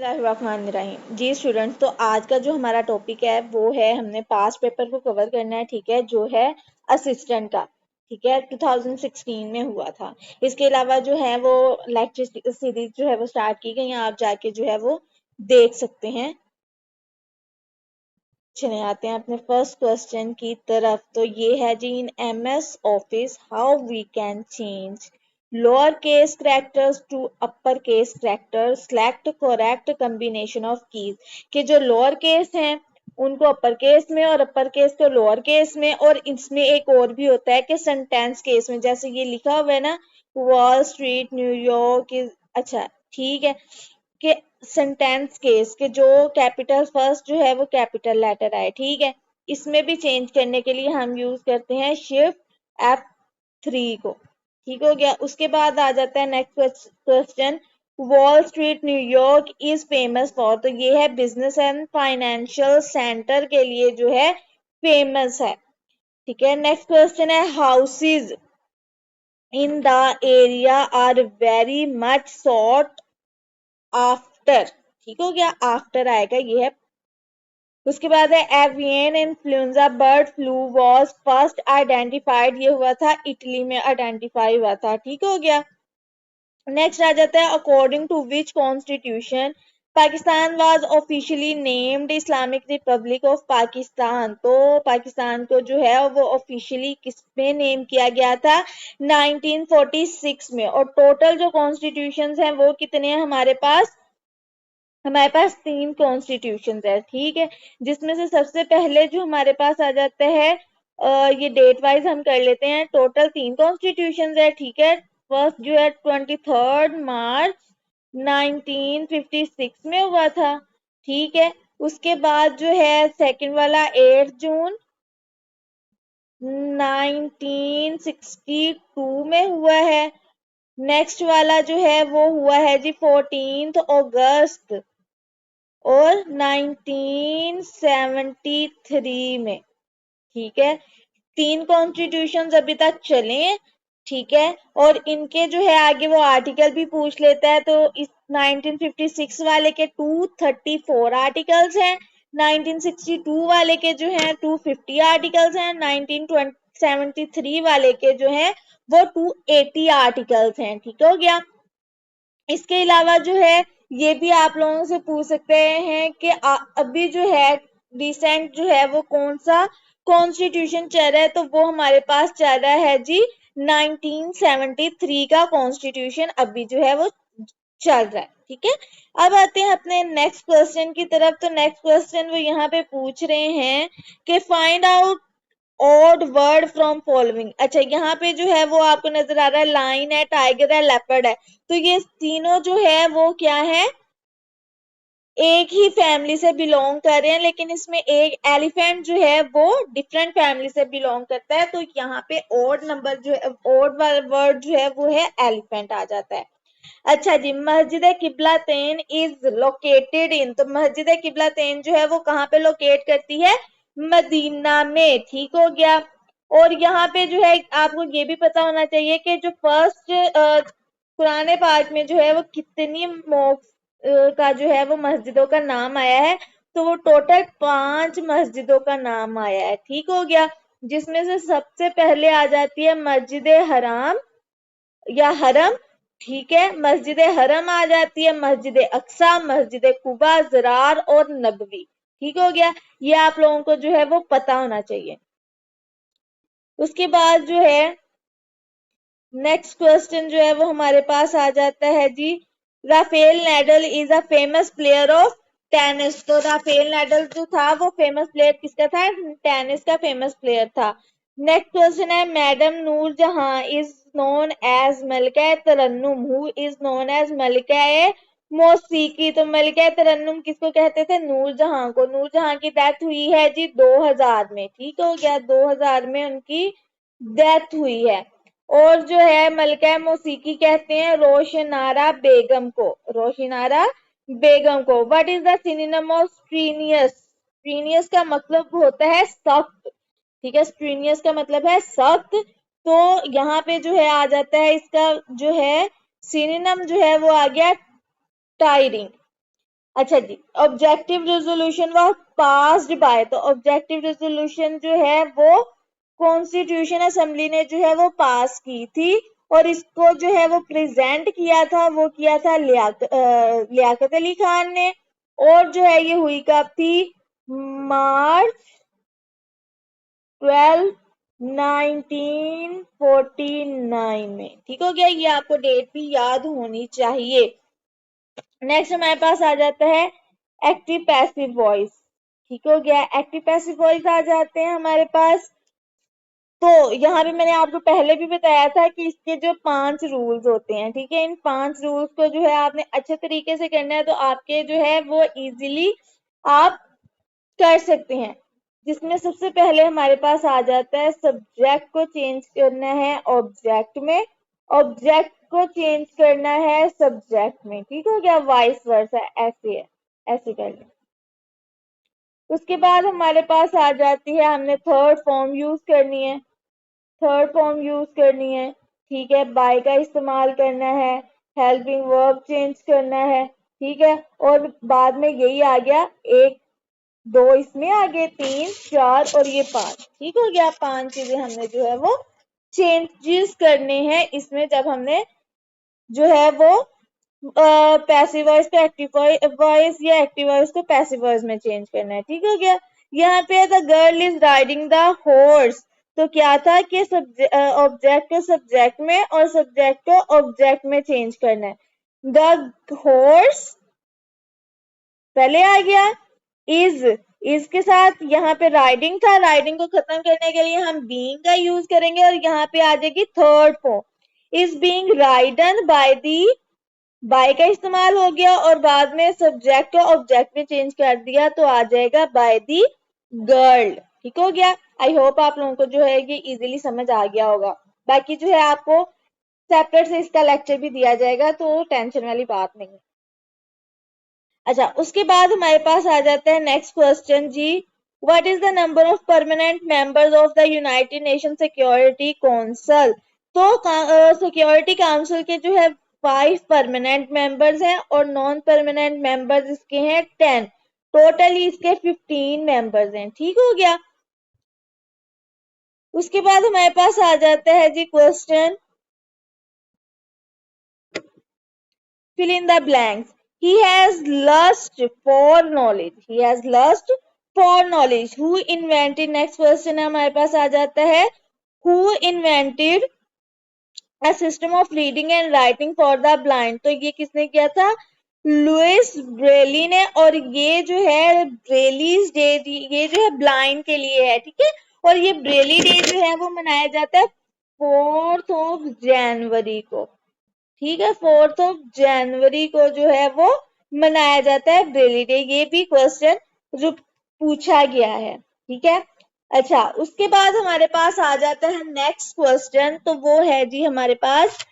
बिस्मिल्लाहिर्रहमानिर्रहीम। जी स्टूडेंट्स, तो आज का जो हमारा टॉपिक है वो है, हमने पास्ट पेपर को कवर करना है, ठीक है, जो है असिस्टेंट का, ठीक है, 2016 में हुआ था। इसके अलावा जो है वो लेक्चर सीरीज जो है वो स्टार्ट की गई है, आप जाके जो है वो देख सकते हैं। चले आते हैं अपने फर्स्ट क्वेश्चन की तरफ। तो ये है जी, in MS Office how we can change lower case characters to upper case character, select correct combination of keys. कि जो लोअर केस हैं उनको अपर केस में और अपर केस को लोअर केस में, और इसमें एक और भी होता है कि सेंटेंस केस में, जैसे ये लिखा हुआ है ना, वॉल स्ट्रीट न्यूयॉर्क इज, अच्छा ठीक है, कि सेंटेंस केस के जो कैपिटल फर्स्ट जो है वो कैपिटल लेटर आए, ठीक है। इसमें भी चेंज करने के लिए हम यूज करते हैं शिफ्ट F3 को, ठीक हो गया। उसके बाद आ जाता है next question, wall street New York is famous for, तो ये है बिजनेस एंड फाइनेंशियल सेंटर के लिए जो है फेमस है, ठीक है। नेक्स्ट क्वेश्चन है, houses in the area are very much sought after, ठीक हो गया, आफ्टर आएगा, ये है। उसके बाद है, avian influenza bird flu was first identified, ये हुआ था इटली में आइडेंटिफाई हुआ था, ठीक हो गया। नेक्स्ट आ जाता है, according to which constitution Pakistan was officially named Islamic republic of Pakistan, तो पाकिस्तान को जो है वो ऑफिशियली किस में नेम किया गया था, 1946 में। और टोटल जो कॉन्स्टिट्यूशंस हैं वो कितने हैं हमारे पास, हमारे पास 3 कॉन्स्टिट्यूशन है, ठीक है। जिसमें से सबसे पहले जो हमारे पास आ जाता है, ये डेट वाइज हम कर लेते हैं, टोटल 3 कॉन्स्टिट्यूशन है, ठीक है। फर्स्ट जो है 23 मार्च 1956 में हुआ था, ठीक है। उसके बाद जो है सेकंड वाला 8 जून 1962 में हुआ है। नेक्स्ट वाला जो है वो हुआ है जी 14 अगस्त और 1973 में, ठीक है। 3 कॉन्स्टिट्यूशन अभी तक चले हैं, ठीक है। और इनके जो है आगे वो आर्टिकल भी पूछ लेता है, तो इस 1956 वाले के 234 आर्टिकल्स हैं, 1962 वाले के जो हैं 250 आर्टिकल्स हैं, 1973 वाले के जो हैं वो 280 आर्टिकल्स हैं, ठीक हो गया। इसके अलावा जो है ये भी आप लोगों से पूछ सकते हैं कि अभी जो है रिसेंट जो है वो कौन सा कॉन्स्टिट्यूशन चल रहा है, तो वो हमारे पास चल रहा है जी 1973 का कॉन्स्टिट्यूशन अभी जो है वो चल रहा है, ठीक है। अब आते हैं अपने नेक्स्ट क्वेश्चन की तरफ। तो नेक्स्ट क्वेश्चन वो यहाँ पे पूछ रहे हैं कि find out odd word from following. अच्छा, यहाँ पे जो है वो आपको नजर आ रहा है, लाइन है, टाइगर है, लेपर्ड है, तो ये तीनों जो है वो क्या है, एक ही फैमिली से बिलोंग कर रहे हैं, लेकिन इसमें एक एलिफेंट जो है वो डिफरेंट फैमिली से बिलोंग करता है, तो यहाँ पे ऑड नंबर जो है, ऑड वर्ड जो है वो है एलिफेंट आ जाता है। अच्छा जी, मस्जिद किबलातैन इज लोकेटेड इन, तो मस्जिद किबलातैन जो है वो कहाँ पे लोकेट करती है, मदीना में, ठीक हो गया। और यहाँ पे जो है आपको ये भी पता होना चाहिए कि जो फर्स्ट कुरान पाक में जो है वो कितनी का जो है वो मस्जिदों का नाम आया है, तो वो टोटल 5 मस्जिदों का नाम आया है, ठीक हो गया। जिसमें से सबसे पहले आ जाती है मस्जिद हराम या हरम, ठीक है, मस्जिद हरम आ जाती है, मस्जिद अक्सा, मस्जिद कुबा, जरार और नबवी, ठीक हो गया। ये आप लोगों को जो है वो पता होना चाहिए। उसके बाद जो है नेक्स्ट क्वेश्चन जो है वो हमारे पास आ जाता है जी, Rafael Nadal is a famous player of tennis, तो राफेल नाडल जो था वो फेमस प्लेयर किसका था, टेनिस का फेमस प्लेयर था। नेक्स्ट क्वेश्चन है, madam Noor Jahan is known as Malika Tarannum, who is known as Malika Mausiqi, तो मलिका तरन्नुम किसको कहते थे, नूर जहां को। नूर जहां की डेथ हुई है जी 2000 में, ठीक हो गया, 2000 में उनकी डेथ हुई है। और जो है मलका मौसीकी कहते हैं रोशनारा बेगम को, रोशनारा बेगम को। What is the synonym of strenuous, strenuous का मतलब होता है सख्त, ठीक है, स्ट्रीनियस का मतलब है सख्त। तो यहाँ पे जो है आ जाता है इसका जो है सिनोनिम जो है वो आ गया टायरिंग, अच्छा जी, objective resolution was passed by, तो ऑब्जेक्टिव रेजोल्यूशन जो है वो कॉन्स्टिट्यूशन असेंबली ने जो है वो पास की थी, और इसको जो है वो प्रेजेंट किया था, वो किया था लियाकत अली खान ने, और जो है ये हुई कब थी, मार्च 12 1949 में। ठीक हो गया, ये आपको डेट भी याद होनी चाहिए। नेक्स्ट हमारे पास आ जाता है एक्टिव पैसिव वॉइस। ठीक हो गया, एक्टिव पैसिव वॉइस आ जाते हैं हमारे पास। तो यहाँ पे मैंने आपको पहले भी बताया था कि इसके जो 5 रूल्स होते हैं, ठीक है, इन 5 रूल्स को जो है आपने अच्छे तरीके से करना है, तो आपके जो है वो इजीली आप कर सकते हैं। जिसमें सबसे पहले हमारे पास आ जाता है सब्जेक्ट को चेंज करना है ऑब्जेक्ट में, ऑब्जेक्ट को चेंज करना है सब्जेक्ट में। ठीक हो गया, वाइस वर्सा, ऐसे है, ऐसे कर लें। उसके बाद हमारे पास आ जाती है, हमने थर्ड फॉर्म यूज करनी है, थर्ड फॉर्म यूज करनी है। ठीक है, बाय का इस्तेमाल करना है, हेल्पिंग वर्ब चेंज करना है। ठीक है, और बाद में यही आ गया, एक दो इसमें आ गए, 3 4 और ये 5। ठीक हो गया, 5 चीजें हमने जो है वो चेंजेस करने हैं इसमें, जब हमने जो है वो पैसिव वॉइस को एक्टिव वॉइस या एक्टिव वॉइस को पैसिव वॉइस में चेंज करना है। ठीक हो गया, यहाँ पे the girl is riding the horse, तो क्या था कि ऑब्जेक्ट को सब्जेक्ट में और सब्जेक्ट को ऑब्जेक्ट में चेंज करना है। द हॉर्स पहले आ गया, इज के साथ यहाँ पे राइडिंग था, राइडिंग को खत्म करने के लिए हम बीइंग का यूज करेंगे, और यहाँ पे आ जाएगी third form, is being ridden by the, by का इस्तेमाल हो गया, और बाद में सब्जेक्ट को ऑब्जेक्ट में चेंज कर दिया, तो आ जाएगा बाय दी गर्ल। ठीक हो गया, आई होप आप लोगों को जो है ये इजीली समझ आ गया होगा। बाकी जो है आपको सेपरेट से इसका लेक्चर भी दिया जाएगा, तो टेंशन वाली बात नहीं। अच्छा, उसके बाद हमारे पास आ जाता है नेक्स्ट क्वेश्चन जी, what is the number of permanent members of the United Nation security council. तो सिक्योरिटी काउंसिल के जो है 5 परमानेंट मेंबर्स हैं, और नॉन परमानेंट मेंबर्स इसके हैं 10, टोटली इसके 15 मेंबर्स हैं। ठीक हो गया, उसके बाद हमारे पास आ जाता है जी question, fill in the blanks. He has lust for knowledge. He has lust for knowledge. Who invented? Next question हमारे पास आ जाता है, who invented a system of reading and writing for the blind? तो ये किसने किया था, लुइस ब्रेली ने, और ये जो है ब्रेलीज डे, ये जो है ब्लाइंड के लिए है। ठीक है, और ये ब्रेली डे जो है वो मनाया जाता है 4th of January को। ठीक है, 4th ऑफ जनवरी को जो है वो मनाया जाता है ब्रेली डे। ये भी क्वेश्चन जो पूछा गया है। ठीक है, अच्छा, उसके बाद हमारे पास आ जाता है नेक्स्ट क्वेश्चन, तो वो है जी हमारे पास,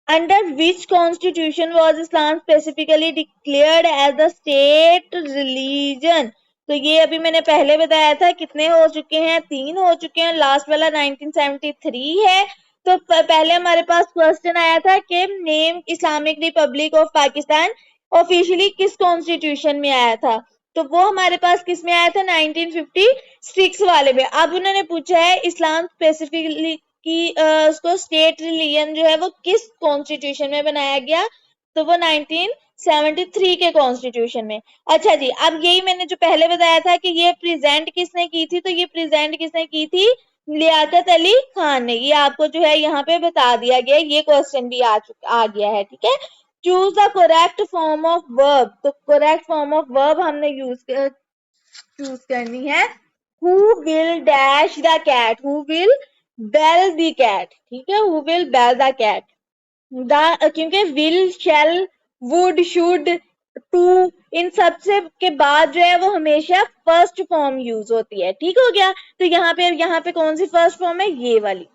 under which constitution was Islam specifically declared as the state religion. तो ये अभी मैंने पहले बताया था, कितने हो चुके हैं, 3 हो चुके हैं, लास्ट वाला 1973 है। तो पहले हमारे पास क्वेश्चन आया था कि name Islamic republic of Pakistan officially किस कॉन्स्टिट्यूशन में आया था, तो वो हमारे पास किस में आया था, 1956 वाले में। अब उन्होंने पूछा है इस्लाम स्पेसिफिकली कि उसको स्टेट रिलीजन जो है वो किस कॉन्स्टिट्यूशन में बनाया गया, तो वो 1973 के कॉन्स्टिट्यूशन में। अच्छा जी, अब यही मैंने जो पहले बताया था कि ये प्रेजेंट किसने की थी, तो ये प्रेजेंट किसने की थी, लियाकत अली खान ने। ये आपको जो है यहाँ पे बता दिया गया, ये क्वेश्चन भी आ गया है। ठीक है, choose the correct form of verb, तो करेक्ट फॉर्म ऑफ वर्ब हमने चूज करनी है, who will dash the cat, who will bell the cat। ठीक है, who will bell the cat, क्योंकि will, shall, would, should, to, इन सबसे के बाद जो है वो हमेशा फर्स्ट फॉर्म यूज होती है। ठीक हो गया, तो यहाँ पे कौन सी फर्स्ट फॉर्म है, ये वाली।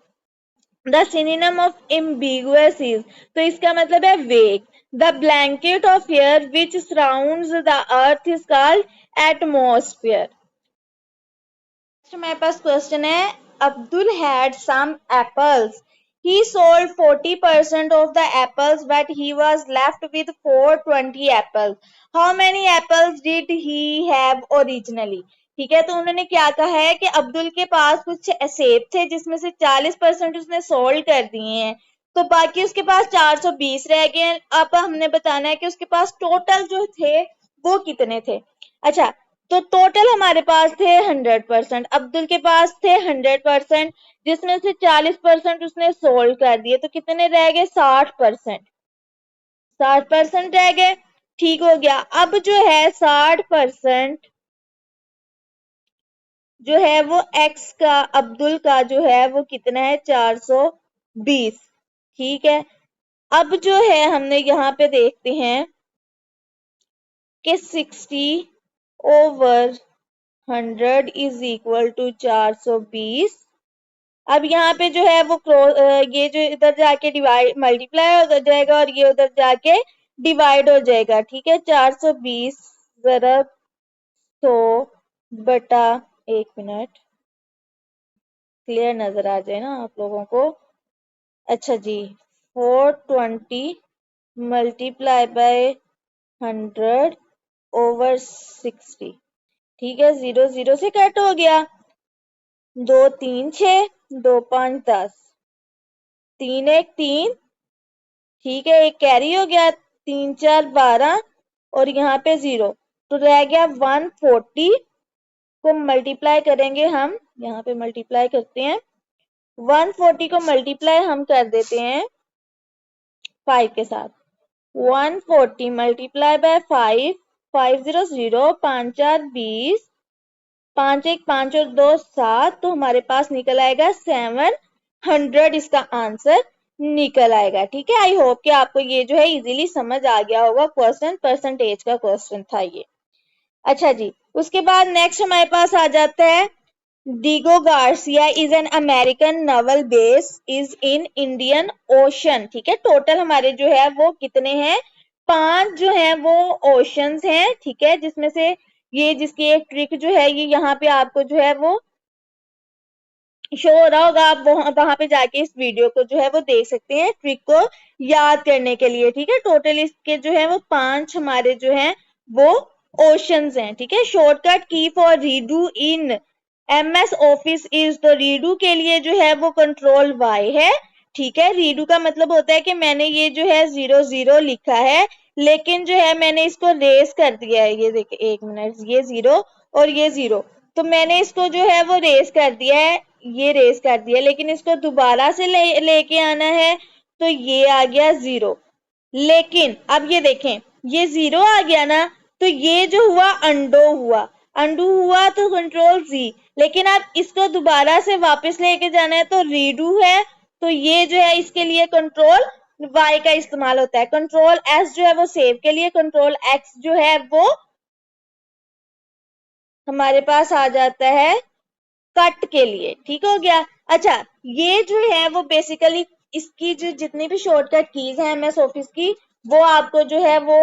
The synonym of ambiguous is, तो इसका मतलब है vague. The blanket of air which surrounds the earth is called atmosphere. हमारे पास क्वेश्चन है, Abdul had some apples, he sold 40% of the apples but he was left with 420 apples. How many apples did he have originally? ठीक है, तो उन्होंने क्या कहा है कि अब्दुल के पास कुछ सेब थे जिसमें से 40% उसने सोल्ड कर दिए हैं, तो बाकी उसके पास 420 रह गए। अब हमने बताना है कि उसके पास टोटल जो थे वो कितने थे। अच्छा, तो टोटल हमारे पास थे 100%, अब्दुल के पास थे 100%, जिसमें से 40% उसने सोल्ड कर दिए, तो कितने रह गए? 60%। 60% रह गए, ठीक हो गया। अब जो है 60% जो है वो एक्स का, अब्दुल का जो है वो कितना है? 420। ठीक है, अब जो है हमने यहाँ पे देखते हैं कि 60 ओवर 100 इज इक्वल टू 420। अब यहाँ पे जो है वो ये जो इधर जाके डिवाइड मल्टीप्लाई हो जाएगा और ये उधर जाके डिवाइड हो जाएगा। ठीक है, 420 ज़रब 100 बटा, एक मिनट क्लियर नजर आ जाए ना आप लोगों को। अच्छा जी, 420 मल्टीप्लाई बाय 100 ओवर 60। ठीक है, 0 0 से कट हो गया, 2 3 6, 2 5 10, 3 1 3। ठीक है, एक कैरी हो गया, 3 4 12 और यहाँ पे 0, तो रह गया 140 को मल्टीप्लाई करेंगे हम, यहाँ पे मल्टीप्लाई करते हैं, 140 को मल्टीप्लाई हम कर देते हैं 5 के साथ। 140 मल्टीप्लाई बाय 5, 5 0 0, 5 4 20, 5 1 5 और 2 7, तो हमारे पास निकल आएगा 700, इसका आंसर निकल आएगा। ठीक है, आई होप कि आपको ये जो है इजीली समझ आ गया होगा। क्वेश्चन परसेंटेज का क्वेश्चन था ये। अच्छा जी, उसके बाद नेक्स्ट हमारे पास आ जाता है Diego Garcia is an American naval base is in Indian Ocean. ठीक है, टोटल हमारे जो है वो कितने हैं? 5 जो है वो ओशंस हैं। ठीक है, जिसमें से ये जिसकी एक ट्रिक जो है ये यहाँ पे आपको जो है वो शो हो रहा होगा, आप वहां पे जाके इस वीडियो को जो है वो देख सकते हैं ट्रिक को याद करने के लिए। ठीक है, टोटल इसके जो है वो 5 हमारे जो है वो ओशंस हैं। ठीक है, शॉर्टकट की for redo in MS office is, तो रीडू के लिए जो है वो कंट्रोल Y है। ठीक है, रीडू का मतलब होता है कि मैंने ये जो है 0 0 लिखा है, लेकिन जो है मैंने इसको रेस कर दिया है। ये देखिए, एक मिनट, ये 0 और ये 0, तो मैंने इसको जो है वो रेस कर दिया है, ये रेस कर दिया, लेकिन इसको दोबारा से लेके आना है, तो ये आ गया 0। लेकिन अब ये देखें, ये 0 आ गया ना, तो ये जो हुआ अंडो हुआ, अंडू हुआ तो कंट्रोल Z, लेकिन अब इसको दोबारा से वापस लेके जाना है तो रीडू है, तो ये जो है इसके लिए कंट्रोल Y का इस्तेमाल होता है। कंट्रोल S जो है वो सेव के लिए, कंट्रोल X जो है वो हमारे पास आ जाता है कट के लिए। ठीक हो गया। अच्छा, ये जो है वो बेसिकली इसकी जो जितनी भी शॉर्टकट कीज है MS ऑफिस की, वो आपको जो है वो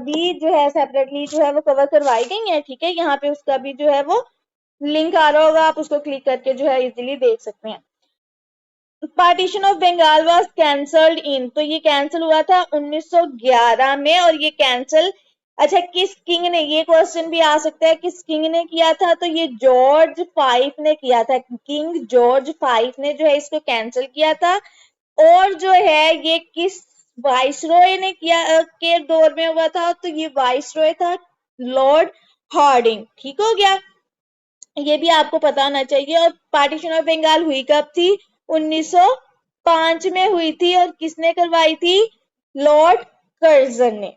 भी जो है सेपरेटली जो है वो कवर करवाई गई है। ठीक है, यहाँ पे उसका भी जो है वो लिंक आ रहा होगा, आप उसको क्लिक करके जो है इजीली देख सकते हैं। Partition of Bengal was cancelled in, तो ये कैंसिल हुआ था 1911 में, और ये कैंसिल, अच्छा किस किंग ने, ये क्वेश्चन भी आ सकता है, किस किंग ने किया था? तो ये जॉर्ज 5 ने किया था, किंग जॉर्ज 5 ने जो है इसको कैंसिल किया था। और जो है ये किस वाइसरॉय ने किया के दौर में हुआ था? तो ये वाइसरॉय था लॉर्ड हार्डिंग। ठीक हो गया, ये भी आपको पता होना चाहिए। और पार्टीशन ऑफ बंगाल हुई कब थी? 1905 में हुई थी, और किसने करवाई थी? लॉर्ड कर्जन ने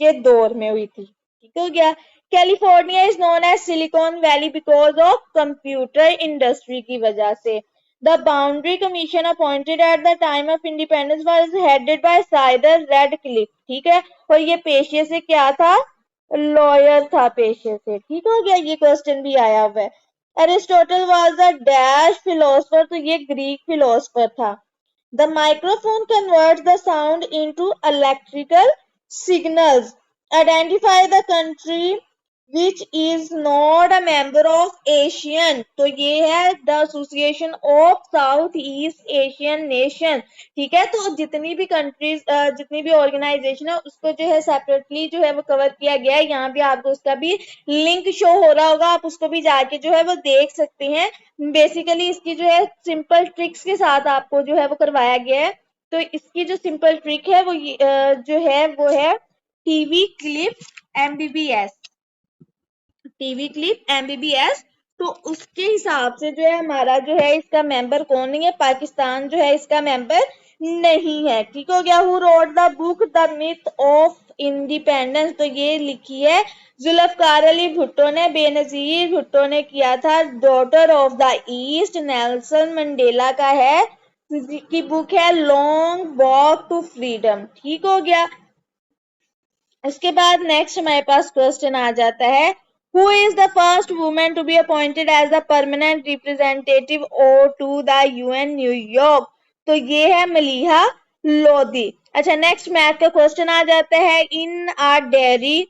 के दौर में हुई थी। ठीक हो गया। California is known as Silicon Valley because of computer industry की वजह से। The boundary commission appointed at the time of independence was headed by Cyril Radcliffe. ठीक है, और ये पेशे से क्या था? लॉयर था पेशे से। ठीक हो गया, ये क्वेश्चन भी आया हुआ है। Aristotle was a dash philosopher, तो ये ग्रीक फिलोसफर था। The microphone converts the sound into electrical signals. Identify the country which is not a member of ASEAN, तो ये है the association of south east Asian nation. ठीक है, तो जितनी भी कंट्रीज जितनी भी ऑर्गेनाइजेशन है उसको जो है सेपरेटली जो है वो कवर किया गया है। यहाँ भी आपको उसका भी लिंक शो हो रहा होगा, आप उसको भी जाके जो है वो देख सकते हैं। बेसिकली इसकी जो है सिंपल ट्रिक्स के साथ आपको जो है वो करवाया गया है। तो इसकी जो सिंपल ट्रिक है वो जो है वो है TV clip MBBS, TV clip MBBS। तो उसके हिसाब से जो है हमारा जो है इसका मेंबर कौन नहीं है, पाकिस्तान जो है इसका मेंबर नहीं है। ठीक हो गया। Who wrote the book the myth of independence, तो ये लिखी है जुल्फकार अली भुट्टो ने, बेनजीर भुट्टो ने किया था। Daughter of the east Nelson Mandela का है की बुक है लॉन्ग वॉक टू फ्रीडम। ठीक हो गया। उसके बाद नेक्स्ट हमारे पास क्वेश्चन आ जाता है, who is the first women to be appointed as the permanent representative और टू द UN न्यूयॉर्क, तो ये है मलीहा लोधी। अच्छा, नेक्स्ट मैथ का क्वेश्चन आ जाता है, इन आ डेयरी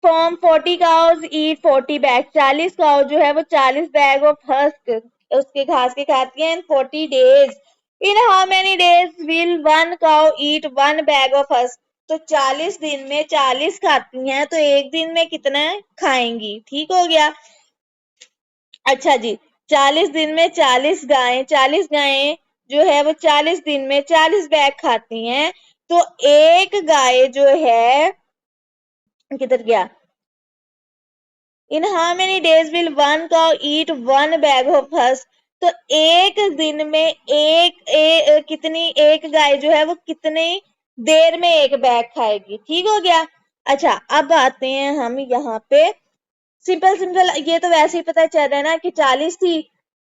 फॉर्म 40 काउज ईट 40 बैग, 40 काउ जो है वो 40 बैग ऑफ हस्क उसके घास के खाती हैं इन 40 days. In how many days will one cow eat one bag of husk, तो 40 दिन में 40 खाती हैं, तो एक दिन में कितना खाएंगी। ठीक हो गया। अच्छा जी, 40 दिन में 40 गायें जो है वो 40 दिन में 40 बैग खाती हैं, तो एक गाय जो है किधर गया, in how many days will one cow eat one bag of husk, तो एक दिन में कितनी एक गाय जो है वो कितनी देर में एक बैग खाएगी। ठीक हो गया। अच्छा, अब आते हैं हम यहाँ पे सिंपल, ये तो वैसे ही पता चल रहा है ना कि 40 थी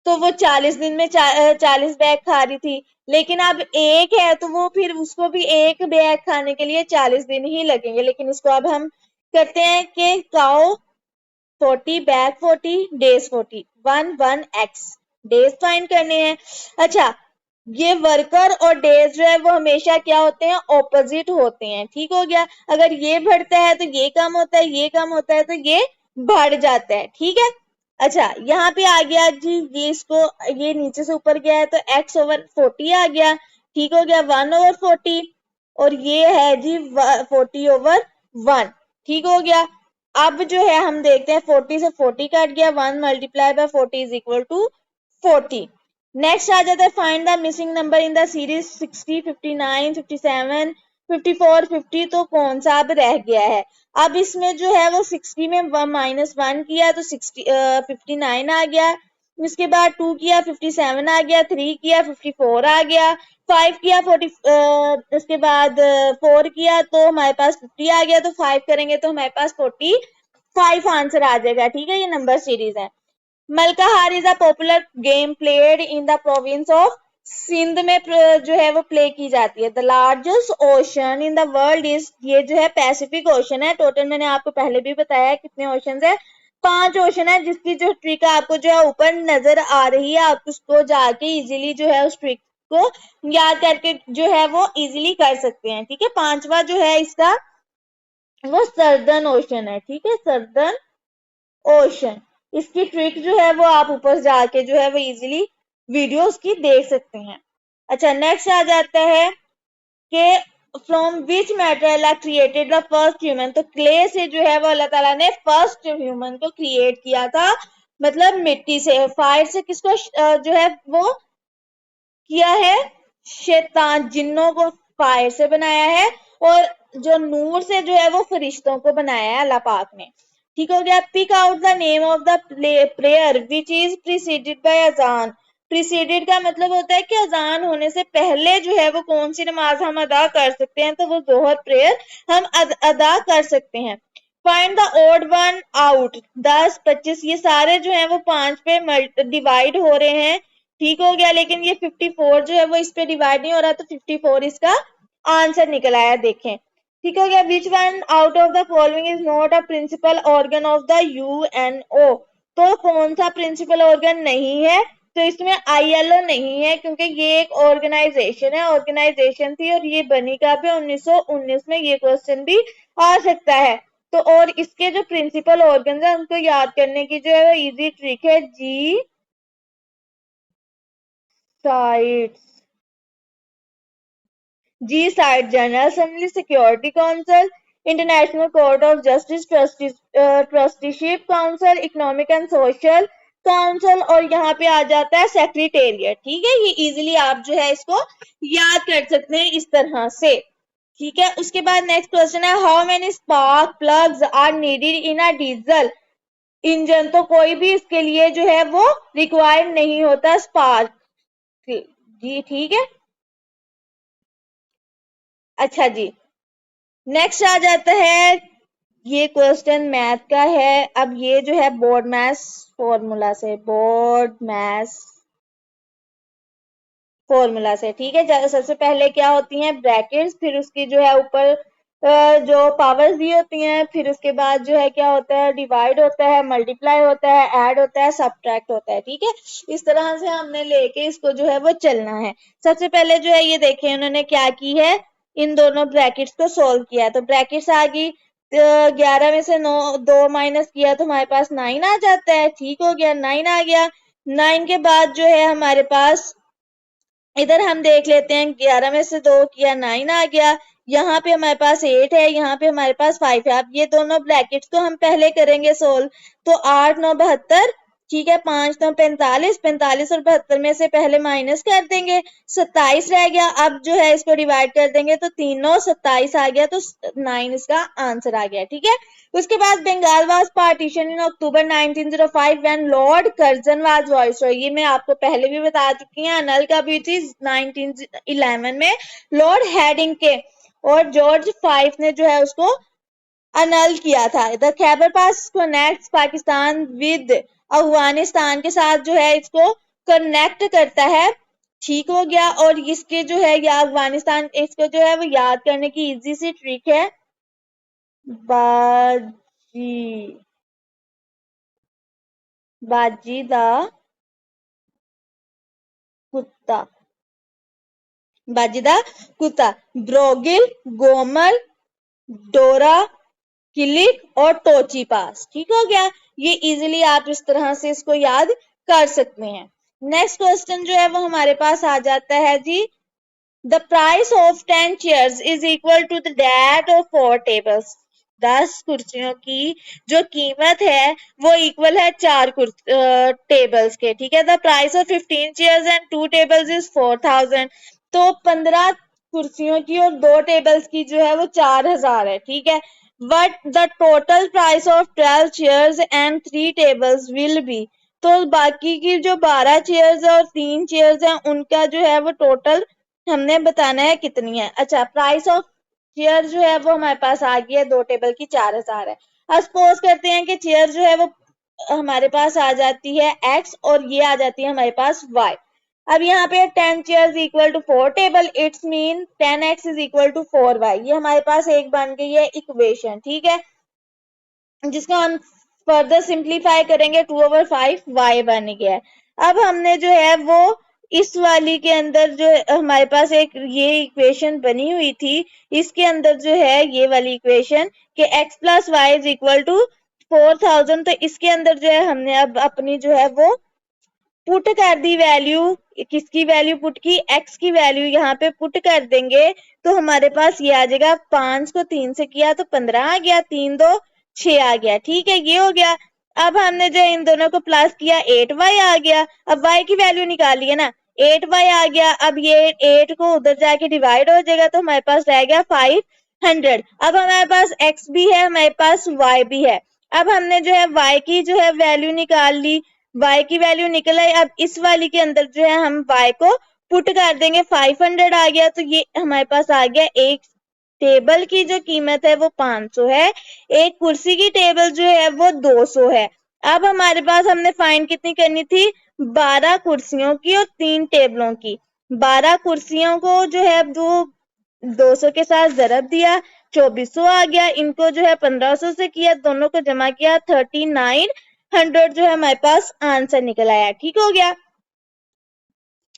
तो वो 40 दिन में 40 बैग खा रही थी, लेकिन अब एक है तो वो फिर उसको भी एक बैग खाने के लिए 40 दिन ही लगेंगे। लेकिन इसको अब हम करते हैं कि cow 40 bag 40 days 40 1 days find करने हैं। अच्छा, ये वर्कर और डेज जो है वो हमेशा क्या होते हैं, ऑपोजिट होते हैं। ठीक हो गया। अगर ये बढ़ता है तो ये कम होता है, ये कम होता है तो ये बढ़ जाता है। ठीक है। अच्छा, यहाँ पे आ गया जी, ये इसको ये नीचे से ऊपर गया है तो x/40 आ गया। ठीक हो गया। 1/40 और ये है जी 40/1। ठीक हो गया। अब जो है हम देखते हैं 40 से 40 कट गया, 1 multiply by 40 is equal to 40। Next आ जाता है find the missing number in the series 60 59 57 54 50, तो कौन सा अब रह गया है। अब इसमें जो है वो 60 में -1 किया तो 59 आ गया। इसके बाद 2 किया 57 आ गया, 3 किया 54 आ गया, 5 किया 40 उसके बाद 4 किया तो हमारे पास 50 आ गया, तो 5 करेंगे तो हमारे पास 45 आंसर आ जाएगा। ठीक है, ये नंबर सीरीज है। मलकाहार is a popular game played in the province of Sindh में जो है वो प्ले की जाती है। The largest ocean in the world is, ये जो है पैसिफिक ओशन है। टोटल मैंने आपको पहले भी बताया है कितने ओशन है, 5 ओशन है, जिसकी जो ट्रिक आपको जो है ऊपर नजर आ रही है, आप उसको जाके इजीली जो है उस ट्रिक को याद करके जो है वो इजीली कर सकते हैं। ठीक है। 5वां जो है इसका वो सर्दर्न ओशन है। ठीक है, सर्दर्न ओशन। इसकी ट्रिक जो है वो आप ऊपर जाके जो है वो इजीली वीडियो उसकी देख सकते हैं। अच्छा, नेक्स्ट आ जाता है कि from which metal created the first human, तो क्ले से जो है वो अल्लाह ताला ने फर्स्ट ह्यूमन को क्रिएट किया था, मतलब मिट्टी से। फायर से किसको जो है वो किया है, शैतान जिन्नों को फायर से बनाया है, और जो नूर से जो है वो फरिश्तों को बनाया है अल्लाह पाक ने। ठीक हो गया। Pick out the name of the prayer which is preceded by अजान, प्रीसीडेड का मतलब होता है कि अजान होने से पहले जो है वो कौन सी नमाज हम अदा कर सकते हैं, तो वो जोहर प्रेयर हम अदा कर सकते हैं। Find the odd one out, 10 25 ये सारे जो है वो 5 पे डिवाइड हो रहे हैं। ठीक हो गया। लेकिन ये 54 जो है वो इस पे डिवाइड नहीं हो रहा, तो 54 इसका आंसर निकल आया। देखें। ठीक हो गया। Which one out of the following is not a principal organ of the UNO, तो कौन सा प्रिंसिपल ऑर्गन नहीं है, तो इसमें ILO नहीं है, क्योंकि ये एक ऑर्गेनाइजेशन है, ऑर्गेनाइजेशन थी और ये बनी कब है 1919 में, ये क्वेश्चन भी आ सकता है। तो और इसके जो प्रिंसिपल ऑर्गन है उनको याद करने की जो है वो इजी ट्रिक है G sites. G site general assembly, security council, international court of justice, trusteeship council, economic and social council, और यहाँ पे आ जाता है सेक्रेटेरिएट। ठीक है, ये इजीली आप जो है इसको याद कर सकते हैं इस तरह से। ठीक है, उसके बाद नेक्स्ट क्वेश्चन है how many spark plugs are needed in a diesel engine. तो कोई भी इसके लिए जो है वो रिक्वायर्ड नहीं होता स्पार्क। जी ठीक है, अच्छा जी। नेक्स्ट आ जाता है, ये क्वेश्चन मैथ का है। अब ये जो है बोर्ड मैथ्स फॉर्मूला से, बोर्ड मैथ्स फॉर्मूला से। ठीक है, सबसे पहले क्या होती हैं ब्रैकेट्स, फिर उसकी जो है ऊपर जो पावर्स दी होती हैं, फिर उसके बाद जो है क्या होता है डिवाइड होता है, मल्टीप्लाई होता है, ऐड होता है, सब्ट्रैक्ट होता है। ठीक है, इस तरह से हमने लेके इसको जो है वो चलना है। सबसे पहले जो है ये देखें उन्होंने क्या की है, इन दोनों ब्रैकेट्स को सोल्व किया। तो ब्रैकेट्स आ गई, 11 में से 9 2 माइनस किया तो हमारे पास 9 आ जाता है। ठीक हो गया, 9 आ गया। 9 के बाद जो है हमारे पास इधर हम देख लेते हैं, 11 में से 2 किया 9 आ गया। यहाँ पे हमारे पास 8 है, यहाँ पे हमारे पास 5 है। अब ये दोनों ब्रैकेट्स को हम पहले करेंगे सोल्व। तो 8 9 72, ठीक है, 5 9 45, 45 और 72 में से पहले माइनस कर देंगे, 27 रह गया। अब जो है इसको डिवाइड कर देंगे तो 3 9 27 आ गया, तो 9 इसका आंसर आ गया। ठीक है, उसके बाद Bengal was partition in October 1905 when Lord Curzon was viceroy. ये मैं आपको पहले भी बता चुकी हूँ। अनल का भी थी 1911 में लॉर्ड हेडिंग के, और जॉर्ज फाइव ने जो है उसको अनल किया था। The Khyber pass connect Pakistan with Afghanistan के साथ जो है इसको कनेक्ट करता है। ठीक हो गया, और इसके जो है या अफगानिस्तान, इसको जो है वो याद करने की इजी सी ट्रिक है बाजी, बाजी दा कुत्ता, बाजी दा कुत्ता, ब्रोगिल, गोमल, डोरा, किलिक और टोची पास। ठीक हो गया, ये इजीली आप इस तरह से इसको याद कर सकते हैं। नेक्स्ट क्वेश्चन जो है वो हमारे पास आ जाता है जी, the price of 10 chairs is equal to the that of 4 tables. 10 कुर्सियों की जो कीमत है वो इक्वल है 4 टेबल्स के। ठीक है, the price of 15 chairs and 2 tables is 4000। तो 15 कुर्सियों की और 2 टेबल्स की जो है वो 4000 है। ठीक है, but the total price of 12 chairs and 3 tables will be. तो बाकी की जो 12 चेयर्स और 3 चेयर्स हैं उनका जो है वो टोटल हमने बताना है कितनी है। अच्छा, प्राइस ऑफ चेयर जो है वो हमारे पास आ गई है, 2 टेबल की 4000 है। अब सपोज करते हैं कि चेयर जो है वो हमारे पास आ जाती है x और ये आ जाती है हमारे पास y। अब यहाँ पे 10 chair equal to 4 table, it's mean 10x is equal to 4y। ये हमारे पास एक बन गई है इक्वेशन। ठीक है, जिसको हम फर्दर सिंप्लीफाई करेंगे 2/5 y बन गया है। अब हमने जो है वो इस वाली के अंदर जो हमारे पास एक ये इक्वेशन बनी हुई थी, इसके अंदर जो है ये वाली इक्वेशन कि x plus y is equal to 4000, तो इसके अंदर जो है हमने अब अपनी जो है वो पुट कर दी वैल्यू। किसकी वैल्यू पुट की, x की वैल्यू यहाँ पे पुट कर देंगे तो हमारे पास ये आ जाएगा, 5 को 3 से किया तो 15 आ गया, 3 2 6 आ गया। ठीक है, ये हो गया। अब हमने जो इन दोनों को प्लस किया 8y आ गया। अब y की वैल्यू निकाली है ना, 8y आ गया। अब ये 8 को उधर जाके डिवाइड हो जाएगा तो हमारे पास रह गया 500। अब हमारे पास x भी है, हमारे पास y भी है। अब हमने जो है y की जो है वैल्यू निकाल ली, y की वैल्यू निकल आई। अब इस वाली के अंदर जो है हम y को पुट कर देंगे, 500 आ गया, तो ये हमारे पास आ गया एक टेबल की जो कीमत है वो 500 है, एक कुर्सी की टेबल जो है वो 200 है। अब हमारे पास हमने फाइंड कितनी करनी थी, 12 कुर्सियों की और 3 टेबलों की। 12 कुर्सियों को जो है वो 200 के साथ जरब दिया, 2400 आ गया। इनको जो है 1500 से किया, दोनों को जमा किया, 3900 जो है हमारे पास आंसर निकल आया। ठीक हो गया।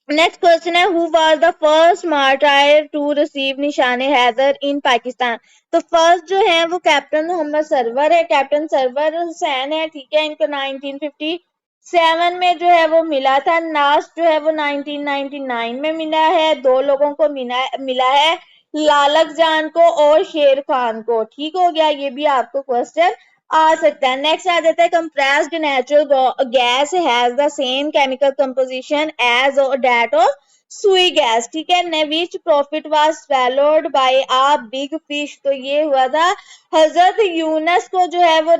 नेक्स्ट क्वेश्चन है who was the first martyr to receive Nishan-e-Haider in Pakistan. तो फर्स्ट जो है वो कैप्टन मोहम्मद सरवर है, कैप्टन सरवर हुसैन है, ठीक है। इनको 1957 में जो है वो मिला था। लास्ट जो है वो 1999 में मिला है। दो लोगों को मिला है, लालक जान को और शेर खान को। ठीक हो गया, ये भी आपको क्वेश्चन आ सकता है। नेक्स्ट आ जाता है compressed natural gas has the same chemical composition as that of Sui gas, ठीक है। Which profit was swallowed by a big fish. तो ये हुआ था हजरत यूनस को जो है वो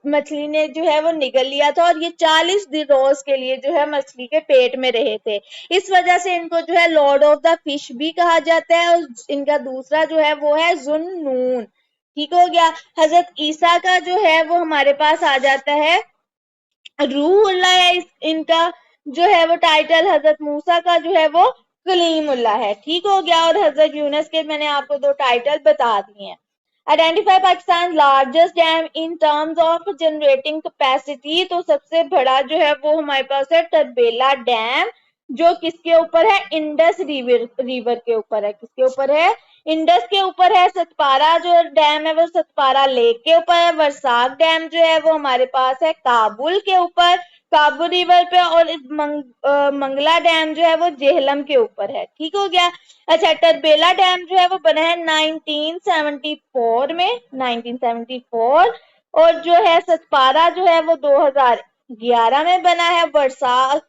मछली ने जो है वो निगल लिया था और ये 40 दिन रोज के लिए जो है मछली के पेट में रहे थे। इस वजह से इनको जो है लॉर्ड ऑफ द फिश भी कहा जाता है। और इनका दूसरा जो है वो है जुन्नून। ठीक हो गया। हजरत ईसा का जो है वो हमारे पास आ जाता है रूहुल्लाह है इनका जो है वो टाइटल। हजरत मूसा का जो है वो कलीमुल्लाह है। ठीक हो गया। और हजरत यूनस के मैंने आपको दो टाइटल बता दिए हैं। Identify Pakistan largest dam in terms of generating capacity. तो सबसे बड़ा जो है वो हमारे पास है तरबेला डैम, जो किसके ऊपर है? इंडस रिवर के ऊपर है। किसके ऊपर है? इंडस के ऊपर है। सतपारा जो डैम है वो सतपारा लेक के ऊपर है। वर्साख डैम जो है वो हमारे पास है काबुल के ऊपर, काबुल रिवर पे। और मंगला डैम जो है वो जेहलम के ऊपर है। ठीक हो गया। अच्छा, टरबेला डैम जो है वो बना है 1974 में, 1974। और जो है सतपारा जो है वो 2011 में बना है। वर्साख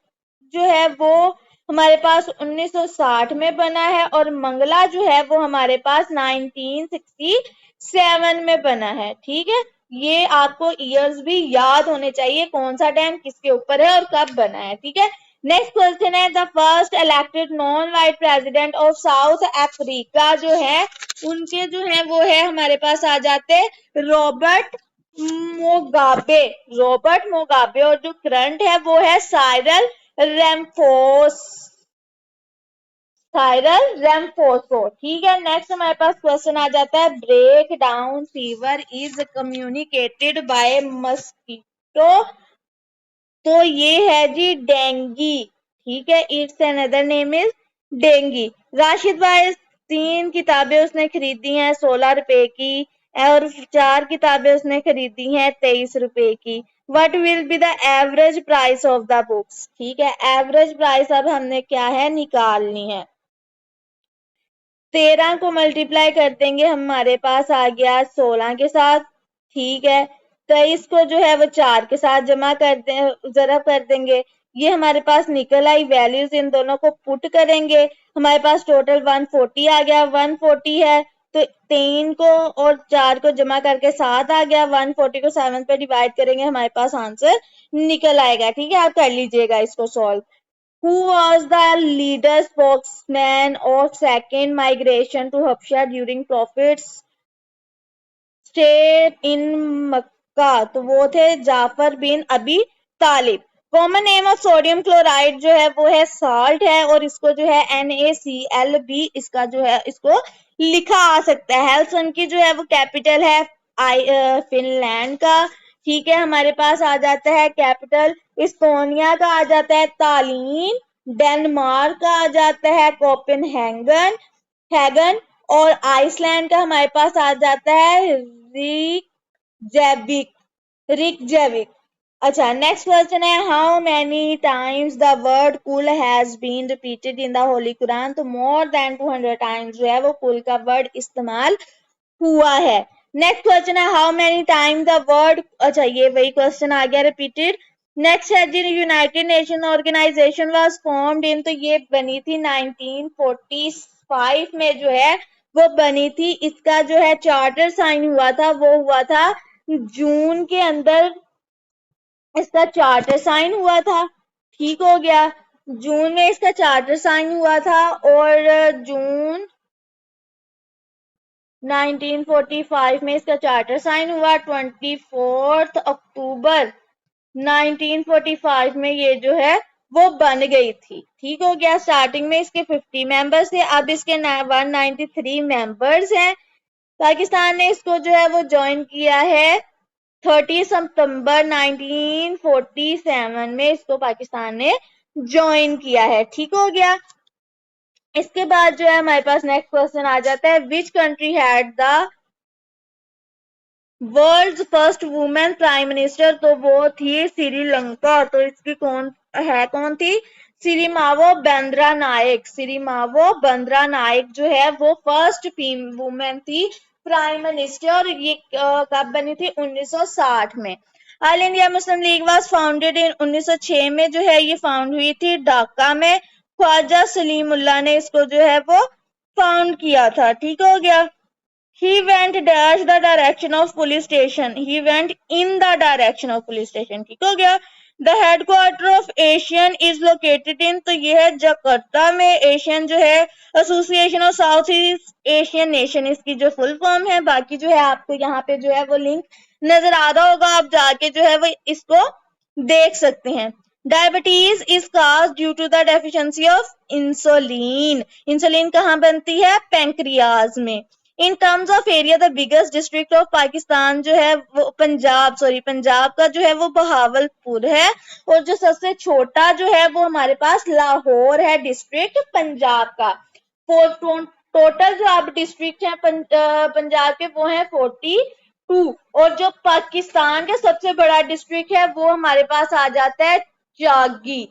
जो है वो हमारे पास 1960 में बना है। और मंगला जो है वो हमारे पास 1967 में बना है। ठीक है, ये आपको ईयर्स भी याद होने चाहिए, कौन सा डैम किसके ऊपर है और कब बना है। ठीक है। नेक्स्ट क्वेश्चन है the first elected non white president of south Africa जो है उनके जो है वो है हमारे पास आ जाते रॉबर्ट मोगाबे। रॉबर्ट मोगाबे। और जो करंट है वो है साइरल रैमफोस, साइरल रैमफोसो। ठीक है। नेक्स्ट हमारे पास क्वेश्चन आ जाता है break down fever is communicated by mosquito. तो ये है जी डेंगी। ठीक है, it's another name is dengue. Rashid भाई 3 किताबें उसने खरीदी हैं 16 रुपए की और 4 किताबें उसने खरीदी हैं 23 रुपए की। What will be the average price of the books. ठीक है, एवरेज प्राइस अब हमने क्या है निकालनी है। 13 को मल्टीप्लाई कर देंगे, हमारे पास आ गया 16 के साथ। ठीक है, 23 को जो है वो 4 के साथ जमा कर दे, जरा कर देंगे। ये हमारे पास निकल आई वैल्यूज, इन दोनों को पुट करेंगे, हमारे पास टोटल 140 आ गया। 140 है तो 3 को और 4 को जमा करके 7 आ गया। 140 को 7 पे डिवाइड करेंगे, हमारे पास आंसर निकल आएगा। ठीक है, आप कर लीजिएगा इसको solve. Who was the leader spokesman of second migration to Habsha during Prophet's stay in Mecca? तो वो थे Jafar bin Abi Talib. Common name of sodium chloride जो है वो है साल्ट है और इसको जो है NaCl भी इसका जो है इसको लिखा आ सकता है। हेल्सन की जो है वो कैपिटल है फिनलैंड का। ठीक है, हमारे पास आ जाता है कैपिटल इस्टोनिया का आ जाता है तालीन। डेनमार्क का आ जाता है कोपेनहेगन हैगन। और आइसलैंड का हमारे पास आ जाता है रिकजैविक, रिकजैविक। अच्छा, नेक्स्ट क्वेश्चन है how many times the word Qul has been repeated in the holy Quran. तो मोर देन 200 टाइम्स जो है वो कुल का वर्ड इस्तेमाल हुआ है। नेक्स्ट क्वेश्चन है how many time the word, अच्छा ये वही क्वेश्चन आ गया रिपीटेड। नेक्स्ट है जी united nation organisation was formed in. तो ये बनी थी 1945 में जो है वो बनी थी। इसका जो है चार्टर साइन हुआ था वो हुआ था जून के अंदर, इसका चार्टर साइन हुआ था। ठीक हो गया, जून में इसका चार्टर साइन हुआ था। और जून 1945 में इसका चार्टर साइन हुआ। 24 अक्टूबर 1945 में ये जो है वो बन गई थी। ठीक हो गया, स्टार्टिंग में इसके 50 मेंबर्स थे, अब इसके 193 मेंबर्स हैं। पाकिस्तान ने इसको जो है वो ज्वाइन किया है 30 सितंबर 1947 में इसको पाकिस्तान ने ज्वाइन किया है। ठीक हो गया। इसके बाद जो है हमारे पास नेक्स्ट क्वेश्चन आ जाता है, which country had the world first women prime minister, तो वो थी श्रीलंका। तो इसकी कौन थी? सिरिमावो बंद्रा नायक। सिरिमावो बंद्रा नायक जो है वो फर्स्ट वुमेन थी प्राइम मिनिस्टर, और ये कब बनी थी? 1960 में। All India Muslim league was founded in 1906 में जो है ये फाउंड हुई थी ढाका में। ख्वाजा सलीमुल्लाह ने इसको जो है वो फाउंड किया था। ठीक हो गया। He went dash the direction of police station. He went in the direction of police station. ठीक हो गया। The headquarter of Asian is located in, तो ये है जकार्ता में। एशियन जो है association of south east Asian nation, इसकी जो फुल फॉर्म है। बाकी जो है आपको यहाँ पे जो है वो लिंक नजर आ रहा होगा, आप जाके जो है वो इसको देख सकते हैं। Diabetes is cause due to the deficiency of insulin. Insulin कहाँ बनती है? पैंक्रियाज में। In terms of area the biggest district of Pakistan जो है वो पंजाब का जो है वो बहावलपुर है, और जो सबसे छोटा जो है वो हमारे पास लाहौर है, डिस्ट्रिक्ट पंजाब का। टोटल जो आप डिस्ट्रिक्ट है पंजाब के वो है 42, और जो पाकिस्तान का सबसे बड़ा डिस्ट्रिक्ट है वो हमारे पास आ जाता है चागी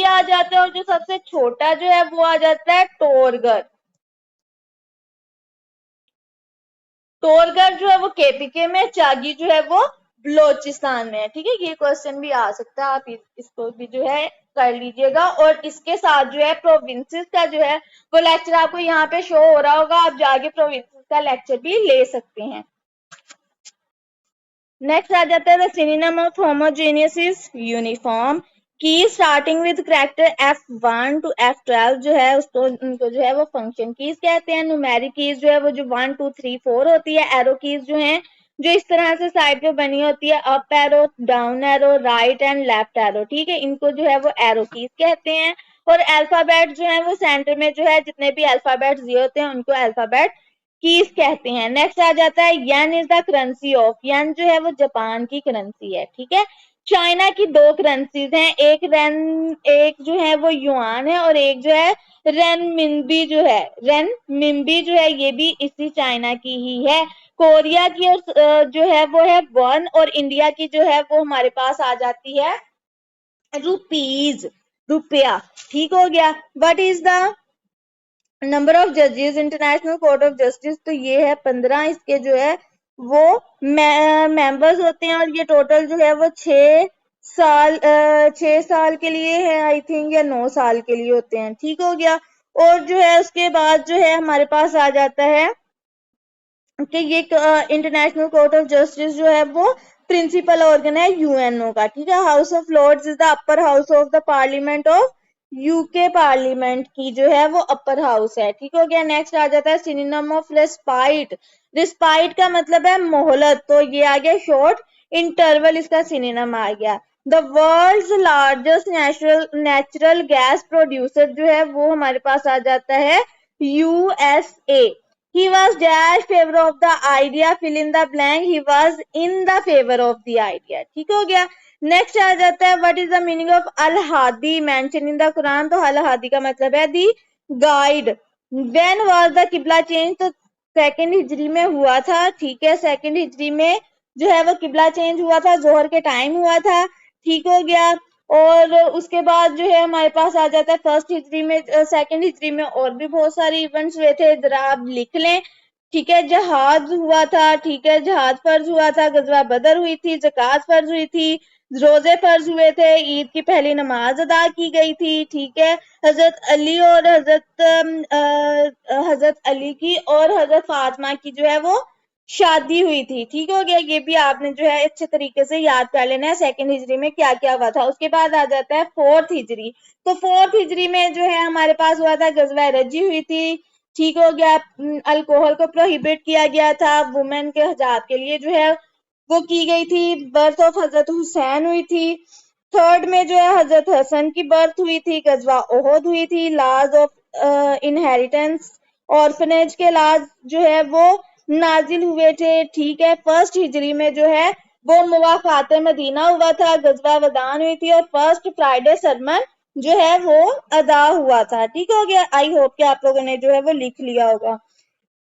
आ जाता है, और जो सबसे छोटा जो है वो आ जाता है टोरगढ़ जो है वो केपीके में, चागी जो है वो बलोचिस्तान में है। ठीक है, ये क्वेश्चन भी आ सकता है, आप इसको भी जो है कर लीजिएगा। और इसके साथ जो है प्रोविंसेस का जो है वो लेक्चर आपको यहाँ पे शो हो रहा होगा, आप जाके प्रोविंसेस का लेक्चर भी ले सकते हैं। नेक्स्ट आ जाता है the synonym of homogeneous is uniform. Key starting with character F1 to F12 जो है उसको उनको जो है वो फंक्शन कीज कहते हैं। न्यूमेरिक कीज जो है वो जो 1 2 3 4 होती है। एरो कीज जो है जो इस तरह से साइड पे बनी होती है, up arrow, down arrow, right and left arrow. ठीक है, इनको जो है वो एरो कीज कहते हैं। और अल्फाबेट जो है वो सेंटर में जो है जितने भी अल्फाबेट दिए होते हैं उनको अल्फाबेट कीज कहते हैं। नेक्स्ट आ जाता है येन इज द करेंसी ऑफ। येन जो है वो जापान की करेंसी है। ठीक है, चाइना की दो करेंसीज हैं, एक जो है वो युआन है, और एक जो है रेनमिनबी जो है ये भी इसी चाइना की ही है। कोरिया की और जो है वो है वन, और इंडिया की जो है वो हमारे पास आ जाती है रुपीज, रुपया। ठीक हो गया। What is the number of जजेस इंटरनेशनल कोर्ट ऑफ जस्टिस, तो ये है 15 इसके जो है वो मेंबर्स होते हैं, और ये टोटल जो है वो 6 साल के लिए है आई थिंक, या 9 साल के लिए होते हैं। ठीक हो गया। और जो है उसके बाद जो है हमारे पास आ जाता है कि ये इंटरनेशनल कोर्ट ऑफ जस्टिस जो है वो प्रिंसिपल ऑर्गन है यूएनओ का। ठीक है, House of Lords is the upper house of the parliament of UK, parliament की जो है वो अपर हाउस है। ठीक हो गया। नेक्स्ट आ जाता है सिनोनिम ऑफ रेस्पाइट। रिस्पाइट का मतलब है मोहलत, तो ये आ गया शॉर्ट इंटरवल, इसका सिनोनिम आ गया। The world's largest natural gas producer जो है वो हमारे पास आ जाता है USA. He was dash favor of the idea, fill in the blank, he was in the favor of the idea। ठीक हो गया। नेक्स्ट आ जाता है what is the meaning of अल हादी मेंशन इन द कुरान, तो अल हादी का मतलब है the guide. When was the किबला चेंज, तो 2nd हिजरी में हुआ था। ठीक है, 2nd हिजरी में जो है वो किबला चेंज हुआ था, जोहर के टाइम हुआ था। ठीक हो गया। और उसके बाद जो है हमारे पास आ जाता है 1st हिजरी में, 2nd हिजरी में और भी बहुत सारे इवेंट्स हुए थे, जरा आप लिख लें। ठीक है, जहाज हुआ था। ठीक है, जहाज फर्ज हुआ था, गजवा बदर हुई थी, जकात फर्ज हुई थी, रोजे फर्ज हुए थे, ईद की पहली नमाज अदा की गई थी। ठीक है, हजरत अली और हजरत अली की और हजरत फातिमा की जो है वो शादी हुई थी। ठीक हो गया, ये भी आपने जो है अच्छे तरीके से याद कर लेना है 2nd हिजरी में क्या क्या हुआ था। उसके बाद आ जाता है 4th हिजरी, तो 4th हिजरी में जो है हमारे पास हुआ था गजवा रजी हुई थी। ठीक हो गया, अल्कोहल को प्रोहिबिट किया गया था, वुमेन के हिजाब के लिए जो है वो की गई थी, बर्थ ऑफ हजरत हुसैन हुई थी। 3rd में जो है हजरत हसन की बर्थ हुई थी, गजवा ओहद हुई थी, लॉज ऑफ इनहेरिटेंस ऑर्फनेज के लॉज जो है वो नाजिल हुए थे। ठीक है, 1st हिजरी में जो है वो मुवाफ़ात मदीना हुआ था, गजवा वदान हुई थी और फर्स्ट फ्राइडे सरमन जो है वो अदा हुआ था। ठीक हो गया। आई होप कि आप लोगों ने जो है वो लिख लिया होगा।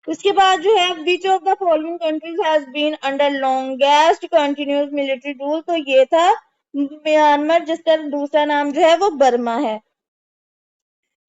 उसके बाद जो है which of the following countries has been under longest continuous military rule, तो ये था म्यांमार, जिसका दूसरा नाम जो है वो बर्मा है।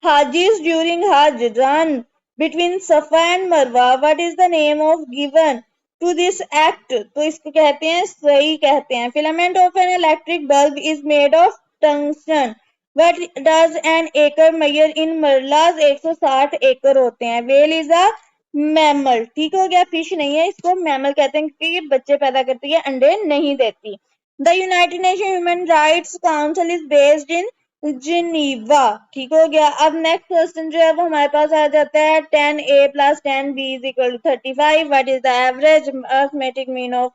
Hajis during Hajj run between Safa and Marwa. What is the name of given to this act? तो इसको कहते हैं सही कहते हैं। Filament of an electric bulb is made of tungsten. What does an acre measure in Marlas? 160 एकड़ होते हैं। Whale is a mammal. ठीक हो गया। फिश नहीं है, इसको मैमल कहते हैं क्योंकि ये बच्चे पैदा करती है, अंडे नहीं देती। The United Nations Human Rights Council is based in Geneva. ठीक हो गया। अब नेक्स्ट क्वेश्चन जो है वो हमारे पास आ जाता है 10a + 10b = 35। What is the average arithmetic mean of,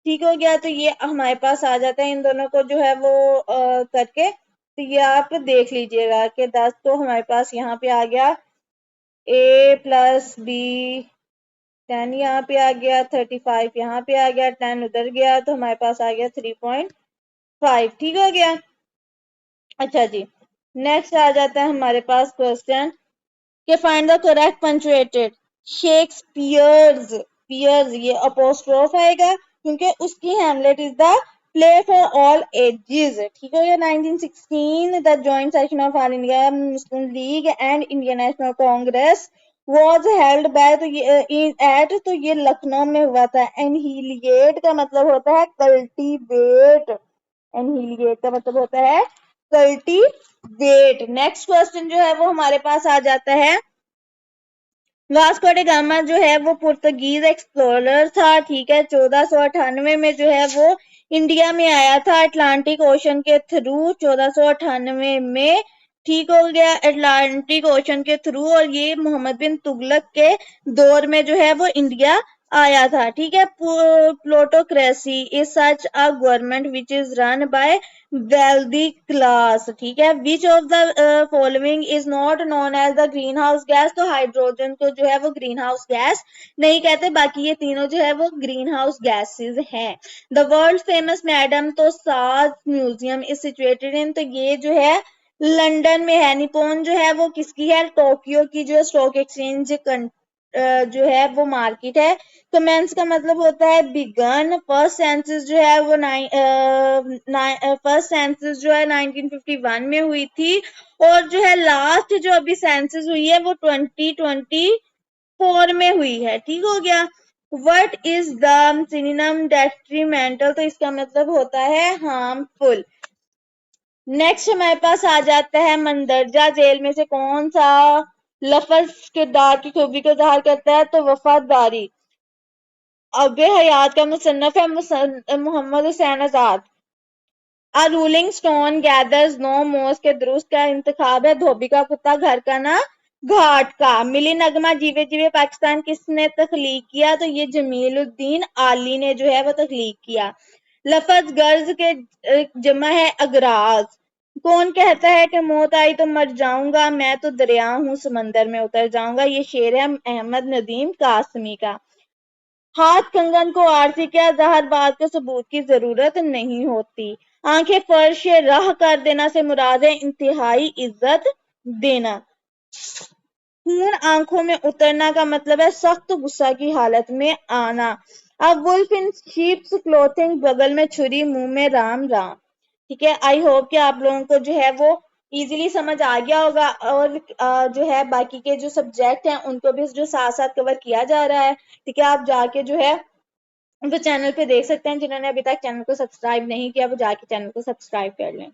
ठीक हो गया। तो ये हमारे पास आ जाता है, इन दोनों को जो है वो करके तो ये आप देख लीजिएगा कि 10 तो हमारे पास यहाँ पे आ गया, a + b 10 यहाँ पे आ गया, 35 यहाँ पे आ गया, 10 उधर गया, तो हमारे पास आ गया 3.5। ठीक हो गया। अच्छा जी, नेक्स्ट आ जाता है हमारे पास क्वेश्चन कि find the correct punctuated Shakespeare's पियर्स, ये अपोस्ट्रोफ आएगा क्योंकि उसकी Hamlet is the play for all ages. ठीक है। 1916 the joint session of All India Muslim League and Indian National Congress was held by, तो ये एट, तो ये लखनऊ में हुआ था। एनहिलिएट का मतलब होता है कल्टीवेट, एनहिलिएट का मतलब होता है कल्टीवेट। नेक्स्ट क्वेश्चन जो है वो हमारे पास आ जाता है, वास्को डे गामा जो है वो पुर्तगीज एक्सप्लोरर था। ठीक है। 1498 में जो है वो इंडिया में आया था अटलांटिक ओशन के थ्रू, 1498 में। ठीक हो गया। अटलांटिक ओशन के थ्रू, और ये मोहम्मद बिन तुगलक के दौर में जो है वो इंडिया आया था। ठीक है। Plutocracy is such a government which is run by wealthy class. ठीक है। Which of the following is not known as the green house gas, तो हाइड्रोजन को जो है वो ग्रीन हाउस गैस नहीं कहते, बाकी ये तीनों जो है वो ग्रीन हाउस गैसेज हैं। द वर्ल्ड फेमस मैडम तो साज म्यूजियम इज सिचुएटेड इन, तो ये जो है लंदन में है। निपोन जो है वो किसकी है, टोक्यो की जो स्टॉक एक्सचेंज जो है वो मार्केट है। कमेंस का मतलब होता है बिगन। फर्स्ट सेंसस जो है वो फर्स्ट सेंसस जो है 1951 में हुई थी, और जो है लास्ट जो अभी सेंसस हुई है वो 2024 में हुई है। ठीक हो गया। What is the synonym detrimental, तो इसका मतलब होता है हार्मफुल। नेक्स्ट हमारे पास आ जाता है मंदरजा जेल में से कौन सा लफ्ज किरदार की खूबी को ज़ाहिर करता है, तो वफादारी। अबे हयात का मुसन्नफ है Mohammad Hussain Azad. A rolling stone gathers no moss के दुरुस्त का इंतखाब है, धोबी का कुत्ता घर का ना घाट का। मिली नगमा जीवे जीवे पाकिस्तान किसने तख्लीक किया, तो ये जमीलुद्दीन आली ने जो है वो तख्लीक किया। लफज गर्ज के जमा है अगराज। कौन कहता है कि मौत आई तो मर जाऊंगा, मैं तो दरिया हूँ समंदर में उतर जाऊंगा, ये शेर है अहमद नदीम कासमी का। हाथ कंगन को आरती क्या, ज़ाहिर बात को सबूत की जरूरत नहीं होती। आंखें फर्श राह कर देना से मुराद है इंतहाई इज्जत देना। खून आंखों में उतरना का मतलब है सख्त गुस्सा की हालत में आना। अब वुल्फ इन शीप्स क्लोथिंग, बगल में छुरी मुंह में राम राम। ठीक है। आई होप कि आप लोगों को जो है वो इजीली समझ आ गया होगा, और जो है बाकी के जो सब्जेक्ट हैं उनको भी जो साथ साथ कवर किया जा रहा है। ठीक है। आप जाके जो है वो चैनल पे देख सकते हैं, जिन्होंने अभी तक चैनल को सब्सक्राइब नहीं किया वो जाके चैनल को सब्सक्राइब कर लें।